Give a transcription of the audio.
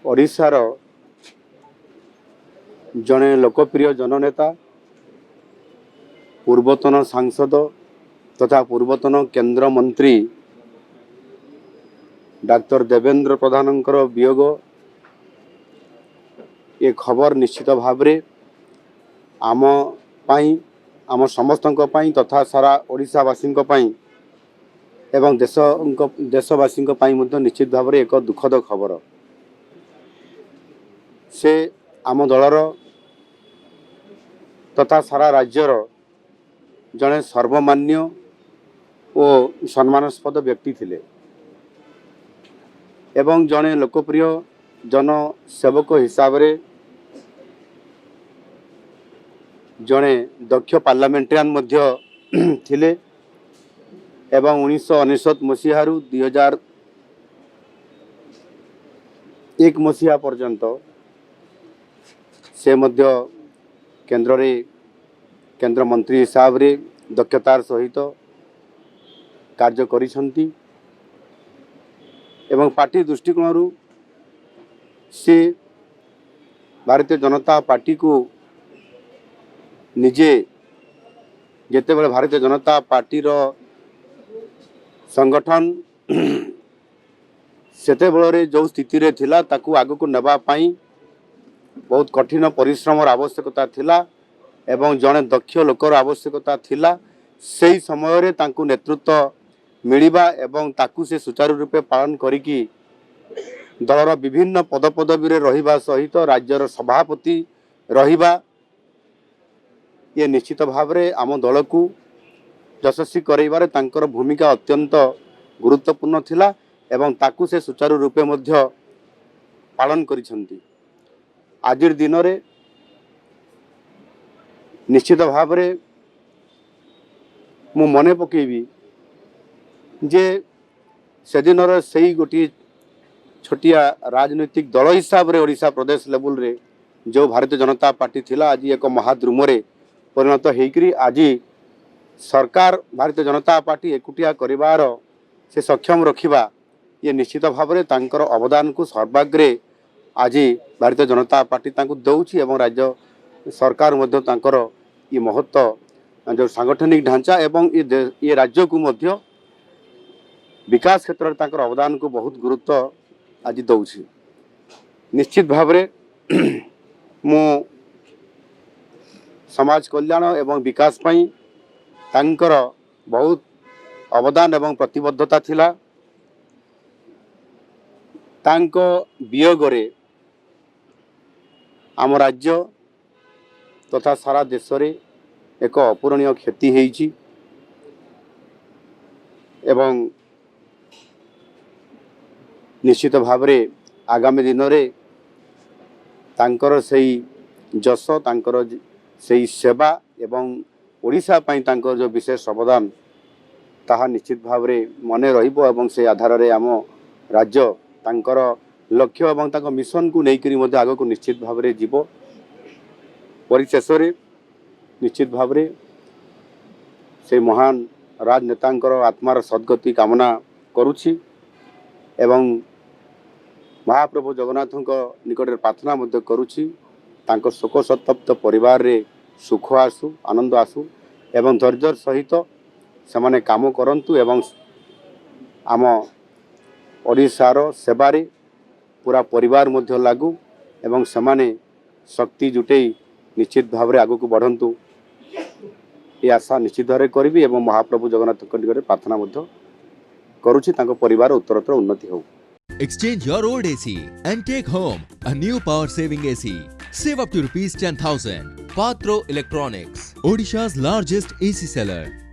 ओडिशार जड़े लोकप्रिय जननेता पूर्वतन सांसद तथा पूर्वतन केंद्र मंत्री डॉक्टर देवेंद्र प्रधानंकर वियोग ये खबर निश्चित भाव रे आम पाई आम समस्त तथा सारा ओडिशावासी एवं देशवासी निश्चित भाव रे एक दुखद खबर से आम दलर तथा सारा राज्यर जड़े सर्वमान्य और सम्मानास्पद व्यक्ति थिले एवं जड़े लोकप्रिय जनसेवक हिसाब रे जड़े दक्ष पार्लियामेंटेरियन मध्य थिले एवं 1999 मसीह 2001 मसीहा पर्यंत से मध्य केंद्र मंत्री हिसाब रे दक्षतार सहित कार्य करिसंती एवं पार्टी दृष्टिकोण से भारतीय जनता पार्टी को निजे जेते बेले भारतीय जनता पार्टी रो संगठन सेते बेले जो स्थिति रे थिला ताकू आगु को नेबा पाई बहुत कठिन परिश्रम आवश्यकता थिला एवं जड़े दक्ष लोकर आवश्यकता थिला सही समय रे तांकू नेतृत्व मिलिबा एवं ताकू से सुचारू रूपे पालन करिकी दलर विभिन्न पदपदवी रे रहिबा सहित राज्यर सभापति रहिबा ये निश्चित भाव रे आम दल को यशस्वी करैबारे तांकर भूमिका अत्यंत गुरुत्वपूर्ण थिला एवं ताकू से सुचारू रूपे मध्य पालन करिसंती। आजिर दिन रे निश्चित भाव रे मु मने पकेबी जे से दिन से गोटे छोटिया राजनैतिक दल हिसाब रे ओडिशा प्रदेश लेवल रे जो भारतीय जनता पार्टी थिला आज एक महाद्रुम रे परिणत होकरी आज सरकार भारतीय जनता पार्टी एकुटिया करिवार से सक्षम रखिबा ये निश्चित भाव रे तांकर अवदान को सर्वाग्रे आज भारतीय जनता पार्टी तांको दउछि एवं राज्य सरकार मध्य तांकर ये महत्व जो सांगठनिक ढांचा एवं ये राज्य को मध्य विकास क्षेत्र में तांकर अवदान को बहुत गुरुत्व आज दउछि। निश्चित भाव रे मु समाज कल्याण एवं विकास पई तांकर बहुत अवदान एवं प्रतिबद्धता थिला। तांको वियोग रे आम राज्य तथा सारा देश रे एक अपूरणीय क्षति होईची एवं निश्चित भाव रे आगामी दिन रे तांकर सही जस तांकर सही सेवा एवं ओडिशा पई तांकर जो विशेष अवदान ताहा निश्चित भाव रे मने रहिबो एवं से आधार रे आम राज्य तांकर लक्ष्य एवं तांकर मिशन को लेकर मध्य आग को निश्चित भाव रे जीवो। परिशेष रे निश्चित भाव रे से महान राजनेतांकर आत्मार सद्गति कामना करुछि एवं महाप्रभु जगन्नाथଙ୍କ निकट प्रार्थना मध्य करुछि तांकर शोक संतप्त परिवार रे सुख आसु आनंद आसु एवं धैर्य सहित सेमाने काम करंतु एवं आम ओडिशार सेवारे पूरा परिवार मध्य लागू एवं सेमाने शक्ति जुटेई निश्चित भाव रे आगु को बढ़ंतु ये आशा निश्चित भाव करी एवं महाप्रभु जगन्नाथ निकट प्रार्थना मध्य करुछि तांको परिवार उत्तरोत्तर उन्नति हो। Exchange your old AC and take home a new power saving AC. Save up to ₹10,000. Patro Electronics, Odisha's largest AC seller.